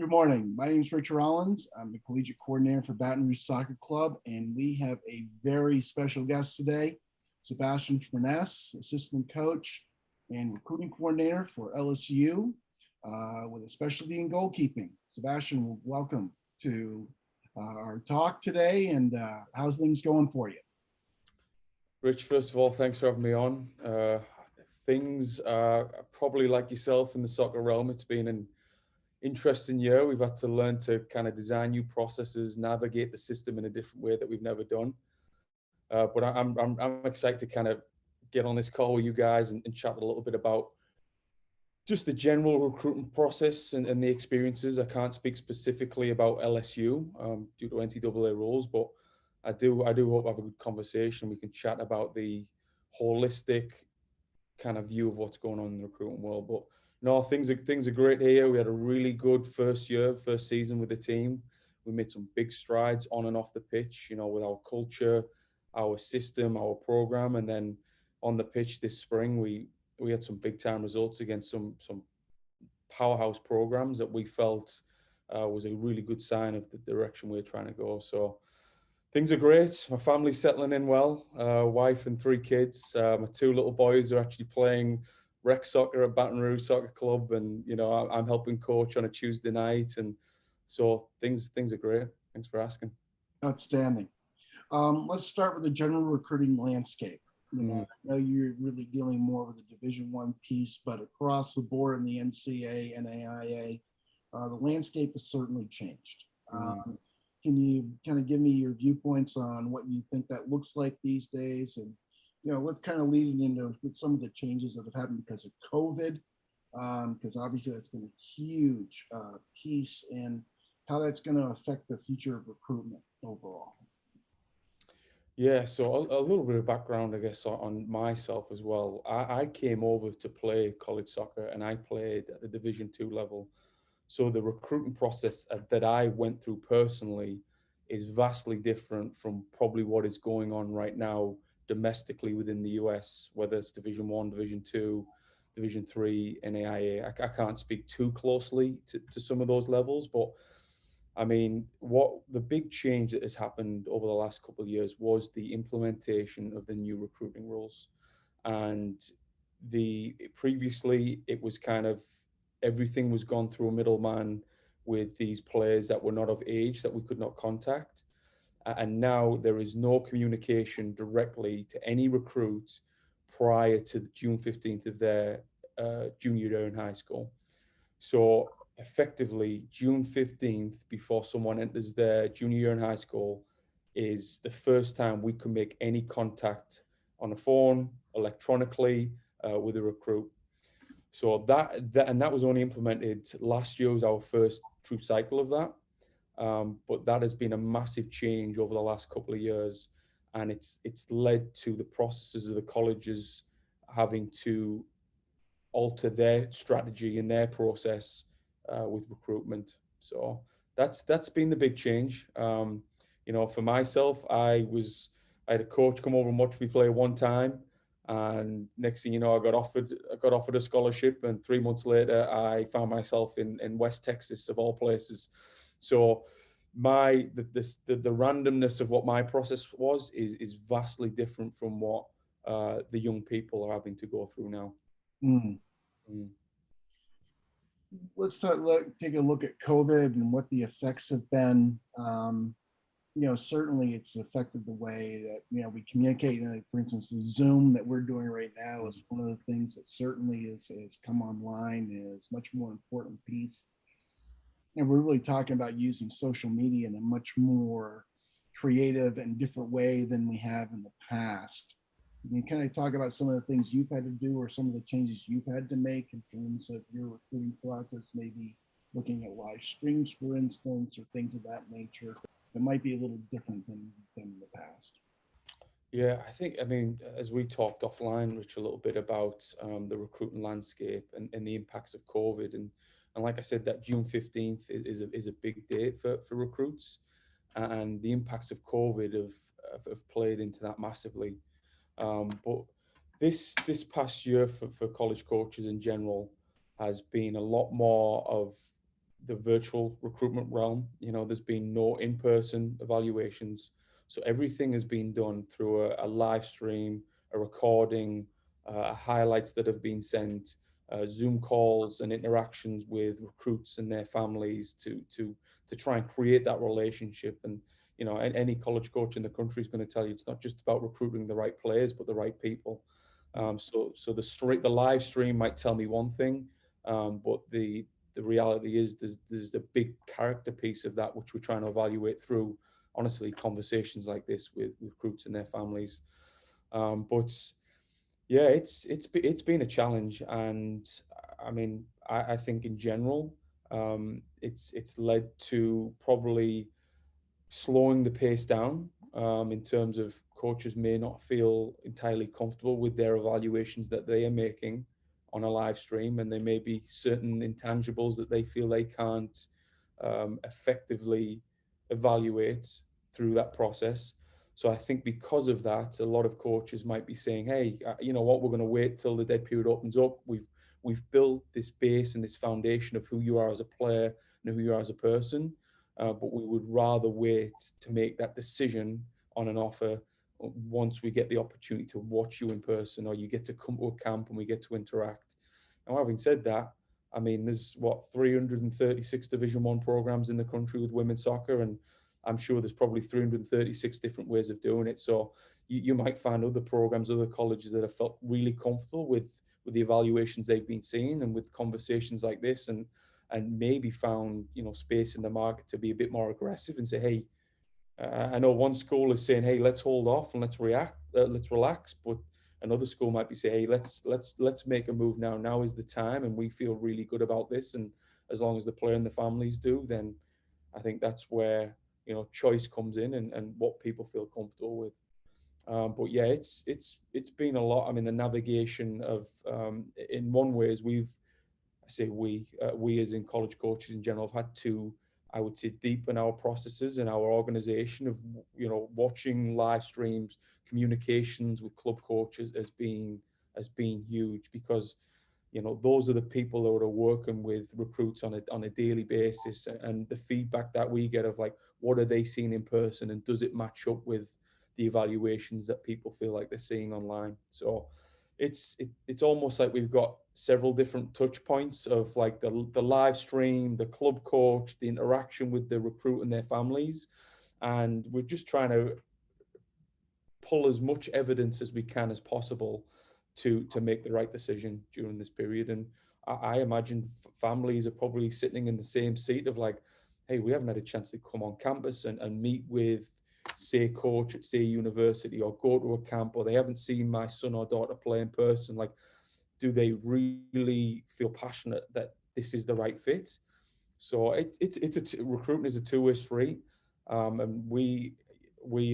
Good morning. My name is Richard Rollins. I'm the collegiate coordinator for Baton Rouge Soccer Club, and we have a very special guest today, Seb Furness, assistant coach and recruiting coordinator for LSU, with a specialty in goalkeeping. Sebastian, welcome to our talk today, and how's things going for you? Rich, first of all, thanks for having me on. Things are probably like yourself in the soccer realm. It's been an interesting year. We've had to learn to kind of design new processes, navigate the system in a different way that we've never done. But I'm excited to kind of get on this call with you guys and chat a little bit about just the general recruitment process and the experiences. I can't speak specifically about LSU due to NCAA rules, but I do hope I have a good conversation. We can chat about the holistic kind of view of what's going on in the recruiting world. But no, things are great here. We had a really good first season with the team. We made some big strides on and off the pitch, with our culture, our system, our program, and then on the pitch this spring we had some big time results against some powerhouse programs that we felt was a really good sign of the direction we're trying to go. So things are great. My family's settling in well. Wife and three kids. My two little boys are actually playing rec soccer at Baton Rouge Soccer Club, and I'm helping coach on a Tuesday night, and so things are great. Thanks for asking. Outstanding. Let's start with the general recruiting landscape. Mm. I know you're really dealing more with the Division I piece, but across the board in the NCAA and AIA, the landscape has certainly changed. Mm. Can you kind of give me your viewpoints on what you think that looks like these days? And, let's kind of lead it into with some of the changes that have happened because of COVID, because obviously that's been a huge piece in how that's going to affect the future of recruitment overall. Yeah, so a little bit of background, I guess, on myself as well. I came over to play college soccer, and I played at the Division II level. So the recruiting process that I went through personally is vastly different from probably what is going on right now domestically within the US, whether it's Division I, Division II, Division III, and AIA. I can't speak too closely to some of those levels, but I mean, what the big change that has happened over the last couple of years was the implementation of the new recruiting rules. And the previously it was kind of everything was gone through a middleman with these players that were not of age that we could not contact. And now there is no communication directly to any recruits prior to June 15th of their junior year in high school. So effectively, June 15th, before someone enters their junior year in high school, is the first time we can make any contact on a phone, electronically, with a recruit. So that was only implemented last year was our first true cycle of that. But that has been a massive change over the last couple of years, and it's led to the processes of the colleges having to alter their strategy and their process with recruitment. So that's been the big change. For myself, I had a coach come over and watch me play one time, and next thing you know, I got offered a scholarship, and 3 months later, I found myself in West Texas of all places. So the randomness of what my process is vastly different from what the young people are having to go through now. Mm. Mm. Let's take a look at COVID and what the effects have been. Certainly it's affected the way that, we communicate. For instance, the Zoom that we're doing right now is one of the things that certainly has come online, is much more important piece. And we're really talking about using social media in a much more creative and different way than we have in the past. You kind of talk about some of the things you've had to do or some of the changes you've had to make in terms of your recruiting process, maybe looking at live streams, for instance, or things of that nature that might be a little different than the past. Yeah, I mean, as we talked offline, Rich, a little bit about the recruiting landscape and the impacts of COVID. And like I said, that June 15th is a big date for recruits. And the impacts of COVID have played into that massively. But this past year for college coaches in general has been a lot more of the virtual recruitment realm. There's been no in-person evaluations, so everything has been done through a live stream, a recording, highlights that have been sent, Zoom calls and interactions with recruits and their families to try and create that relationship. And any college coach in the country is going to tell you it's not just about recruiting the right players, but the right people. So the live stream might tell me one thing, but the reality is there's a big character piece of that which we're trying to evaluate through, honestly, conversations like this with recruits and their families. But yeah, it's been a challenge, and I mean, I think in general, it's led to probably slowing the pace down, in terms of coaches may not feel entirely comfortable with their evaluations that they are making on a live stream, and there may be certain intangibles that they feel they can't effectively evaluate through that process. So I think because of that, a lot of coaches might be saying, "Hey, you know what? We're going to wait till the dead period opens up. We've built this base and this foundation of who you are as a player and who you are as a person, but we would rather wait to make that decision on an offer once we get the opportunity to watch you in person, or you get to come to a camp and we get to interact." Now, having said that, I mean, there's what 336 Division One programs in the country with women's soccer, and I'm sure there's probably 336 different ways of doing it. So you might find other programs, other colleges that have felt really comfortable with the evaluations they've been seeing and with conversations like this, and maybe found space in the market to be a bit more aggressive and say, hey, I know one school is saying, hey, let's hold off and let's relax, but another school might be saying, hey, let's make a move now. Now is the time, and we feel really good about this. And as long as the player and the families do, then I think that's where choice comes in, and what people feel comfortable with. But yeah, it's been a lot. I mean, the navigation of in one way is I say we as in college coaches in general have had to, I would say, deepen our processes and our organization of watching live streams, communications with club coaches as being huge, because those are the people that are working with recruits on a daily basis, and the feedback that we get of like, what are they seeing in person, and does it match up with the evaluations that people feel like they're seeing online. So it's almost like we've got several different touch points of like the live stream, the club coach, the interaction with the recruit and their families, and we're just trying to pull as much evidence as we can as possible to make the right decision during this period. And I imagine families are probably sitting in the same seat of like, hey, we haven't had a chance to come on campus and meet with, say, coach at say university, or go to a camp, or they haven't seen my son or daughter play in person. Like, do they really feel passionate that this is the right fit? So recruitment is a two-way street, and we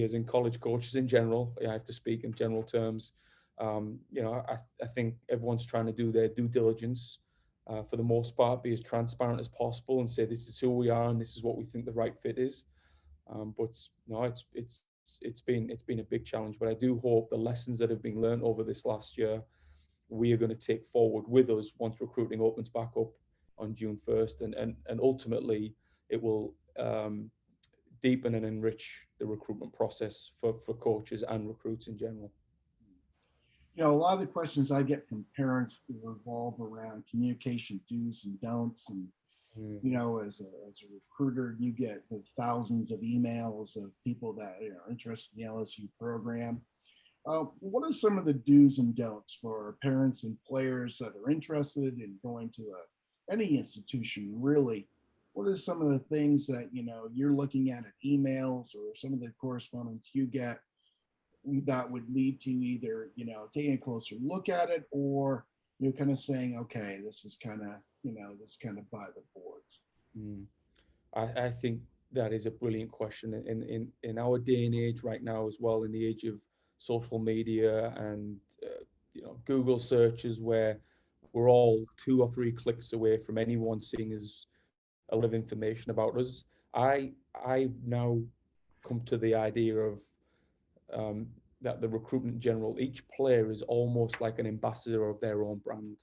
as in college coaches in general, I have to speak in general terms. I think everyone's trying to do their due diligence, for the most part, be as transparent as possible and say this is who we are and this is what we think the right fit is. But no, it's been a big challenge. But I do hope the lessons that have been learned over this last year, we are going to take forward with us once recruiting opens back up on June 1st, and ultimately it will deepen and enrich the recruitment process for coaches and recruits in general. A lot of the questions I get from parents revolve around communication do's and don'ts. And, Mm. as a recruiter, you get the thousands of emails of people that are interested in the LSU program. What are some of the do's and don'ts for parents and players that are interested in going to any institution, really? What are some of the things that, you're looking at emails or some of the correspondence you get that would lead to either, taking a closer look at it, or you're kind of saying, okay, this is kind of, by the boards? Mm. I think that is a brilliant question in our day and age right now as well, in the age of social media and Google searches, where we're all 2 or 3 clicks away from anyone seeing us a lot of information about us. I now come to the idea of, that the recruitment in general, each player is almost like an ambassador of their own brand.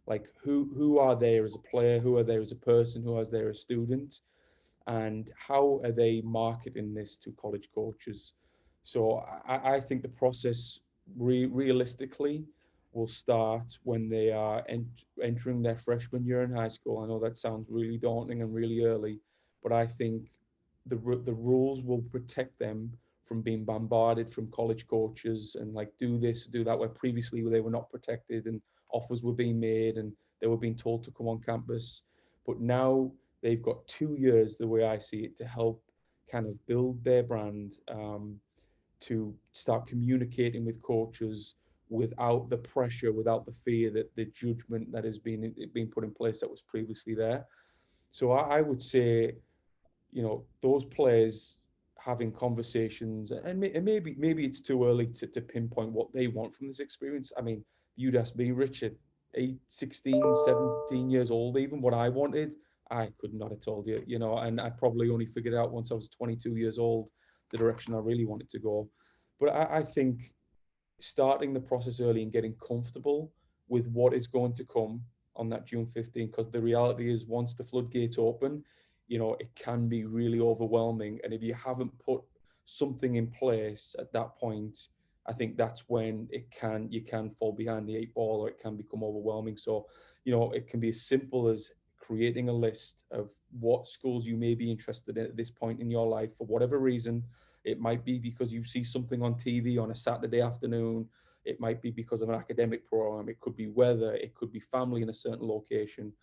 Like who are there as a player, who are there as a person, who is there as a student, and how are they marketing this to college coaches? So I think the process realistically will start when they are entering their freshman year in high school. I know that sounds really daunting and really early, but I think the rules will protect them from being bombarded from college coaches and like do this, do that, where previously they were not protected and offers were being made and they were being told to come on campus. But now they've got 2 years, the way I see it, to help kind of build their brand, to start communicating with coaches without the pressure, without the fear that the judgment that has been put in place that was previously there. So I would say, those players having conversations, and maybe it's too early to pinpoint what they want from this experience. I mean, you'd ask me, Richard, 16, 17 years old, even what I wanted, I could not have told you, and I probably only figured out once I was 22 years old the direction I really wanted to go. But I think starting the process early and getting comfortable with what is going to come on that June 15th, because the reality is once the floodgates open, it can be really overwhelming. And if you haven't put something in place at that point, I think that's when you can fall behind the eight ball, or it can become overwhelming. So, it can be as simple as creating a list of what schools you may be interested in at this point in your life for whatever reason. It might be because you see something on TV on a Saturday afternoon. It might be because of an academic program. It could be weather. It could be family in a certain location.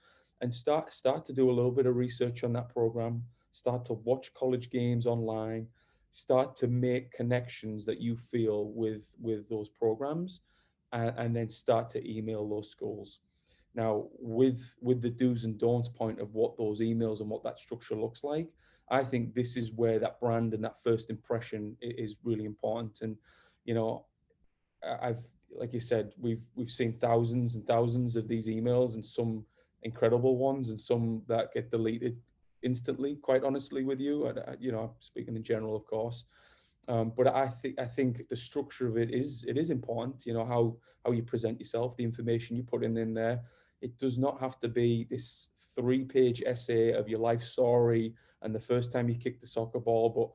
And start to do a little bit of research on that program. Start to watch college games online. Start to make connections that you feel with those programs, and then start to email those schools. Now, with the do's and don'ts point of what those emails and what that structure looks like, I think this is where that brand and that first impression is really important. And you know, I've like you said, we've seen thousands and thousands of these emails, and some incredible ones, and some that get deleted instantly. Quite honestly, with you, I'm speaking in general, of course. But I think the structure of it is important. How you present yourself, the information you put in there. It does not have to be this 3-page essay of your life story and the first time you kicked a soccer ball, but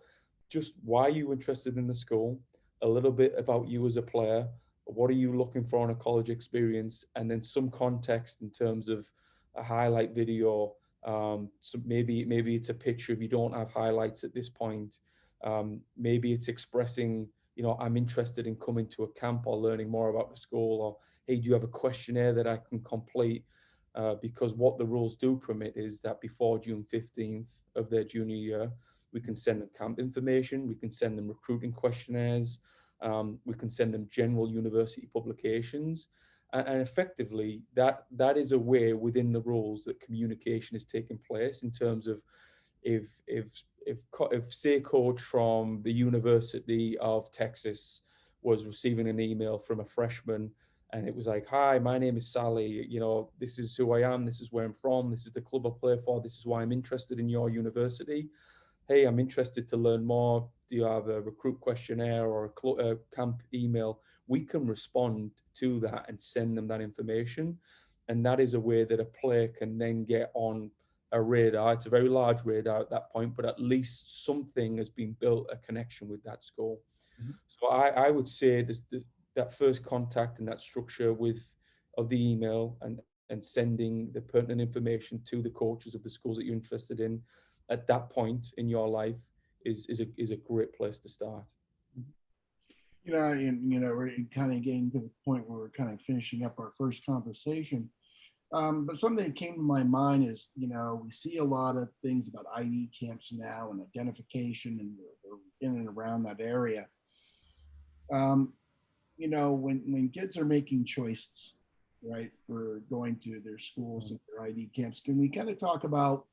just why are you interested in the school, a little bit about you as a player, what are you looking for in a college experience, and then some context in terms of a highlight video. So maybe it's a picture if you don't have highlights at this point. Maybe it's expressing, I'm interested in coming to a camp or learning more about the school, or hey, do you have a questionnaire that I can complete? Because what the rules do permit is that before June 15th of their junior year, we can send them camp information, we can send them recruiting questionnaires, we can send them general university publications. And effectively, that is a way within the rules that communication is taking place in terms of if say coach from the University of Texas was receiving an email from a freshman, and it was like, hi, my name is Sally, this is who I am, this is where I'm from, this is the club I play for, this is why I'm interested in your university. Hey, I'm interested to learn more. Do you have a recruit questionnaire or a camp email? We can respond to that and send them that information. And that is a way that a player can then get on a radar. It's a very large radar at that point, but at least something has been built, a connection with that school. Mhm. So I would say that first contact and that structure of the email and sending the pertinent information to the coaches of the schools that you're interested in at that point in your life is a great place to start. And we're kind of getting to the point where we're kind of finishing up our first conversation. But something that came to my mind is, we see a lot of things about ID camps now and identification, and we're in and around that area. Um, when kids are making choices, right, for going to their schools and their ID camps, can we kind of talk about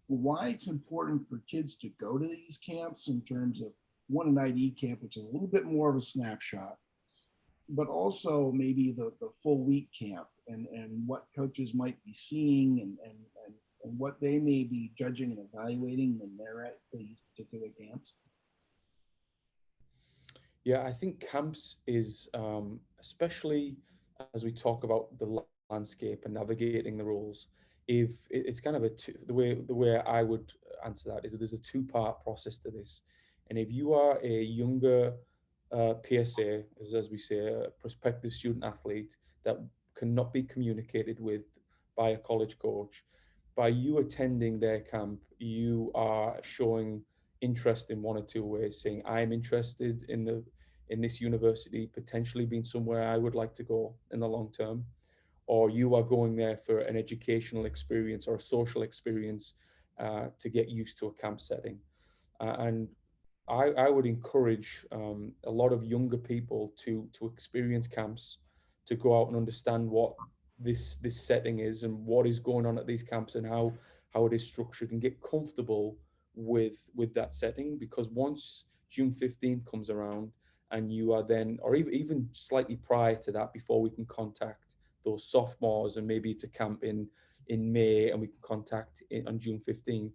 why it's important for kids to go to these camps in terms of an ID camp, which is a little bit more of a snapshot, but also maybe the full week camp and what coaches might be seeing and what they may be judging and evaluating when they're at these particular camps? Yeah, I think camps is, especially as we talk about the landscape and navigating the roles. If it's kind of the way I would answer that is that there's a two-part process to this, and if you are a younger PSA, as we say, a prospective student athlete that cannot be communicated with by a college coach, by you attending their camp, you are showing interest in one or two ways, saying, I'm interested in this university, potentially being somewhere I would like to go in the long term, or you are going there for an educational experience or a social experience to get used to a camp setting. And I would encourage a lot of younger people to experience camps, to go out and understand what this setting is and what is going on at these camps and how it is structured, and get comfortable with that setting. Because once June 15th comes around, and you are then, or even slightly prior to that, before we can contact those sophomores and maybe to camp in May, and we can contact on June 15th,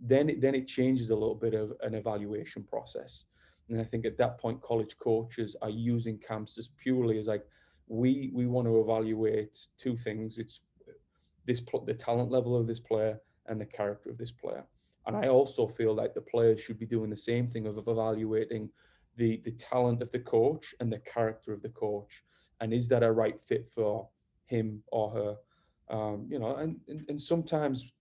then it changes a little bit of an evaluation process. And I think at that point, college coaches are using camps as purely as like, we want to evaluate two things. It's the talent level of this player and the character of this player. And I also feel like the players should be doing the same thing of evaluating the talent of the coach and the character of the coach. And is that a right fit for him or her? And sometimes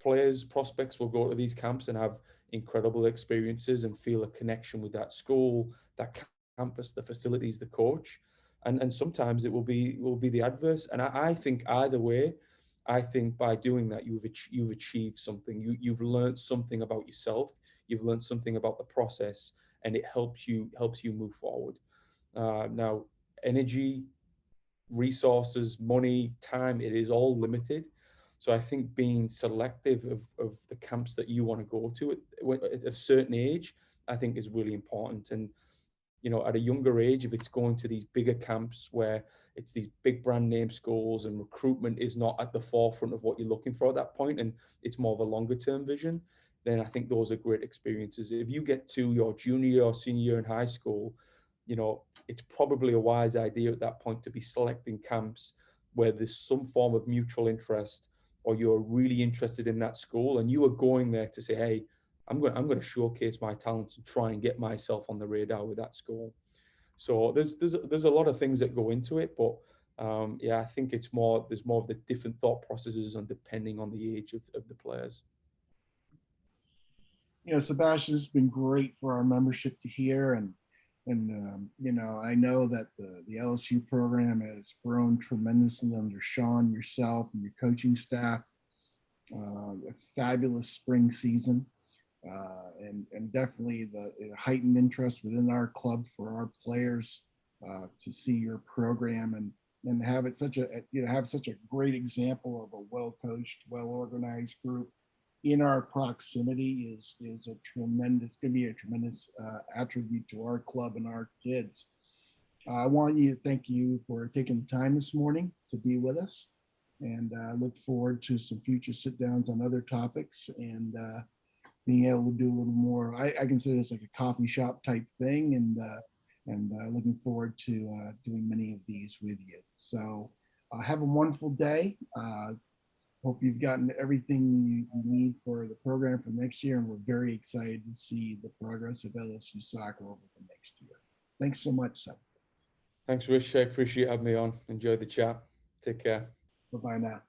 players, prospects will go to these camps and have incredible experiences and feel a connection with that school, that campus, the facilities, the coach. And sometimes it will be the adverse. And I think either way, I think by doing that, you've achieved something. You've learned something about yourself. You've learned something about the process, and it helps you move forward. Now, energy, resources, money, time, it is all limited. So I think being selective of the camps that you want to go to at a certain age, I think is really important. And, at a younger age, if it's going to these bigger camps where it's these big brand name schools and recruitment is not at the forefront of what you're looking for at that point, and it's more of a longer term vision, then I think those are great experiences. If you get to your junior or senior year in high school, it's probably a wise idea at that point to be selecting camps where there's some form of mutual interest, or you're really interested in that school and you are going there to say, hey, I'm going to showcase my talents and try and get myself on the radar with that school. So there's a lot of things that go into it, but yeah, I think there's more of the different thought processes and depending on the age of the players. Sebastian, it's been great for our membership to hear, and I know that the LSU program has grown tremendously under Sean, yourself, and your coaching staff. A fabulous spring season, and definitely the heightened interest within our club for our players to see your program and have it have such a great example of a well coached, well organized group in our proximity is a tremendous, going to be a tremendous attribute to our club and our kids. I want you to thank you for taking the time this morning to be with us, and look forward to some future sit downs on other topics, and being able to do a little more. I consider this like a coffee shop type thing, and looking forward to doing many of these with you. So have a wonderful day. Hope you've gotten everything you need for the program for next year, and we're very excited to see the progress of LSU soccer over the next year. Thanks so much, Seb. Thanks, Rich. I appreciate having me on. Enjoyed the chat. Take care. Bye-bye now.